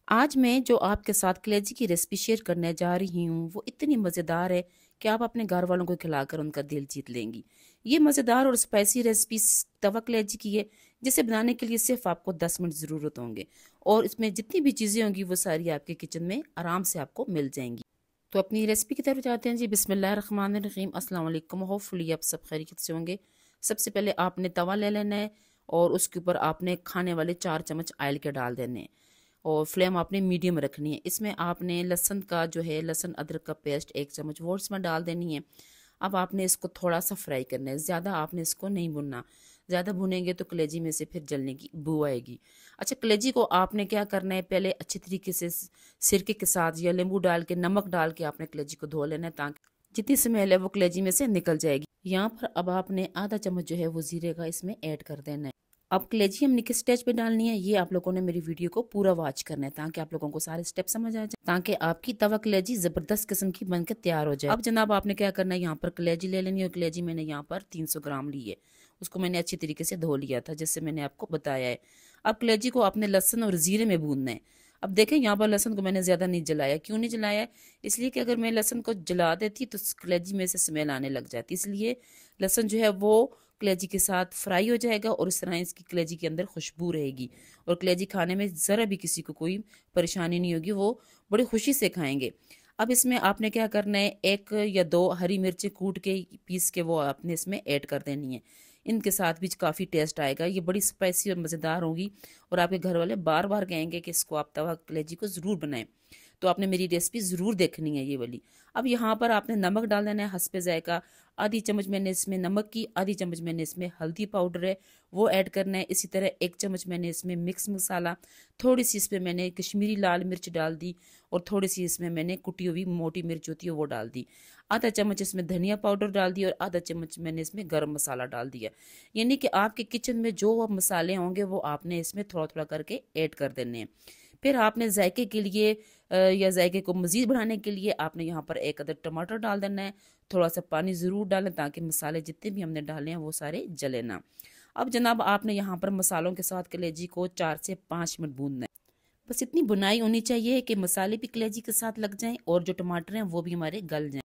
आज मैं जो आपके साथ कलेजी की रेसिपी शेयर करने जा रही हूँ वो इतनी मज़ेदार है कि आप अपने घर वालों को खिलाकर उनका दिल जीत लेंगी। ये मज़ेदार और स्पाइसी रेसिपी तवा कलेजी की है, जिसे बनाने के लिए सिर्फ आपको 10 मिनट ज़रूरत होंगे और इसमें जितनी भी चीज़ें होंगी वो सारी आपके किचन में आराम से आपको मिल जाएंगी। तो अपनी रेसिपी की तरफ जाते हैं जी। बिस्मिल्लाहिर्रहमानिर्रहीम। अस्सलाम वालेकुम। होपफुली आप सब खैरियत से होंगे। सबसे पहले आपने तवा ले लेना है और उसके ऊपर आपने खाने वाले 4 चम्मच ऑयल के डाल देने हैं और फ्लेम आपने मीडियम रखनी है। इसमें आपने लहसुन का जो है लहसुन अदरक का पेस्ट 1 चम्मच वो इसमें डाल देनी है। अब आपने इसको थोड़ा सा फ्राई करना है, ज़्यादा आपने इसको नहीं भुनना। ज़्यादा भुनेंगे तो कलेजी में से फिर जलने की बू आएगी। अच्छा, कलेजी को आपने क्या करना है, पहले अच्छी तरीके से सिरके के साथ या नींबू डाल के नमक डाल के आपने कलेजी को धो लेना है ताकि जितनी स्मेल है वो कलेजी में से निकल जाएगी। यहाँ पर अब आपने आधा चम्मच जो है वो जीरे का इसमें ऐड कर देना है। अब कलेजी हमने किस स्टेज पे डालनी है, ये आप लोगों ने मेरी वीडियो को पूरा वॉच करना है ताकि आप लोगों को सारे स्टेप समझ आ जाए, ताकि आपकी तवा कलेजी जबरदस्त किस्म की बनकर तैयार हो जाए। अब जनाब आपने क्या करना है, यहाँ पर कलेजी ले लेनी है और कलेजी मैंने यहाँ पर 300 ग्राम ली है। उसको मैंने अच्छी तरीके से धो लिया था जैसे मैंने आपको बताया है। अब कलेजी को आपने लहसुन और जीरे में भूनना है। अब देखें यहाँ पर लहसुन को मैंने ज़्यादा नहीं जलाया। क्यों नहीं जलाया? इसलिए कि अगर मैं लहसुन को जला देती तो कलेजी में से स्मेल आने लग जाती, इसलिए लहसुन जो है वो कलेजी के साथ फ्राई हो जाएगा और इस तरह इसकी कलेजी के अंदर खुशबू रहेगी और कलेजी खाने में ज़रा भी किसी को कोई परेशानी नहीं होगी, वो बड़ी खुशी से खाएंगे। अब इसमें आपने क्या करना है, 1 या 2 हरी मिर्चें कूट के पीस के वो आपने इसमें ऐड कर देनी है। इनके साथ भी काफ़ी टेस्ट आएगा, ये बड़ी स्पाइसी और मज़ेदार होगी और आपके घर वाले बार बार कहेंगे कि इसको आप तवा कलेजी को ज़रूर बनाएं। तो आपने मेरी रेसिपी ज़रूर देखनी है ये वाली। अब यहाँ पर आपने नमक डाल देना है हस्बे जायका। आधी चम्मच मैंने इसमें नमक की, आधी चम्मच मैंने इसमें हल्दी पाउडर है वो ऐड करना है। इसी तरह 1 चम्मच मैंने इसमें मिक्स मसाला, थोड़ी सी इसमें मैंने कश्मीरी लाल मिर्च डाल दी और थोड़ी सी इसमें मैंने कुटी हुई मोटी मिर्च होती है वो डाल दी। आधा चम्मच इसमें धनिया पाउडर डाल दिया और आधा चम्मच मैंने इसमें गरम मसाला डाल दिया। यानी कि आपके किचन में जो मसाले होंगे वो आपने इसमें थोड़ा थोड़ा करके ऐड कर देने हैं। फिर आपने जायके के लिए या जायके को मज़ीद बढ़ाने के लिए आपने यहाँ पर 1 अदद टमाटर डाल देना है। थोड़ा सा पानी ज़रूर डालें ताकि मसाले जितने भी हमने डाले हैं वो सारे जले ना। अब जनाब आपने यहाँ पर मसालों के साथ कलेजी को 4 से 5 मिनट भूनना है। बस इतनी बुनाई होनी चाहिए कि मसाले भी कलेजी के साथ लग जाएं और जो टमाटर हैं वो भी हमारे गल जाएं।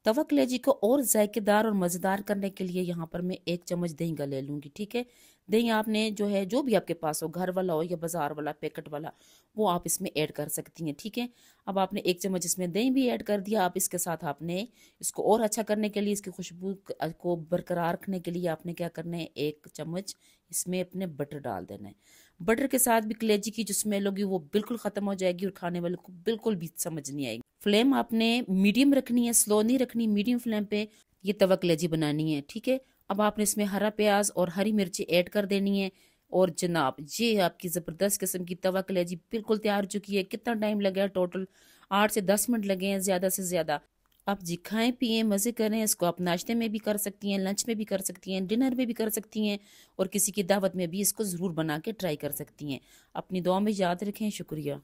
तवा कलेजी को और जायकेदार और मज़ेदार करने के लिए यहाँ पर मैं 1 चम्मच दही का ले लूँगी। ठीक है, दही आपने जो है जो भी आपके पास हो, घर वाला हो या बाजार वाला पैकेट वाला, वो आप इसमें ऐड कर सकती हैं। ठीक है, अब आपने 1 चम्मच इसमें दही भी ऐड कर दिया। आप इसके साथ आपने इसको और अच्छा करने के लिए, इसकी खुशबू को बरकरार रखने के लिए आपने क्या करना है, 1 चम्मच इसमें अपने बटर डाल देना है। बटर के साथ भी कलेजी की जो स्मेल होगी वो बिल्कुल ख़त्म हो जाएगी और खाने वाले को बिल्कुल भी समझ नहीं आएगी। फ्लेम आपने मीडियम रखनी है, स्लो नहीं रखनी, मीडियम फ्लेम पे ये तवा कलेजी बनानी है। ठीक है, अब आपने इसमें हरा प्याज और हरी मिर्ची ऐड कर देनी है और जनाब ये आपकी ज़बरदस्त किस्म की तवा कलेजी बिल्कुल तैयार हो चुकी है। कितना टाइम लगा? टोटल 8 से 10 मिनट लगे हैं ज़्यादा से ज़्यादा। आप जी खाएं पिएं मज़े करें। इसको आप नाश्ते में भी कर सकती हैं, लंच में भी कर सकती हैं, डिनर में भी कर सकती हैं और किसी की दावत में भी इसको ज़रूर बना के ट्राई कर सकती हैं। अपनी दुआ में याद रखें। शुक्रिया।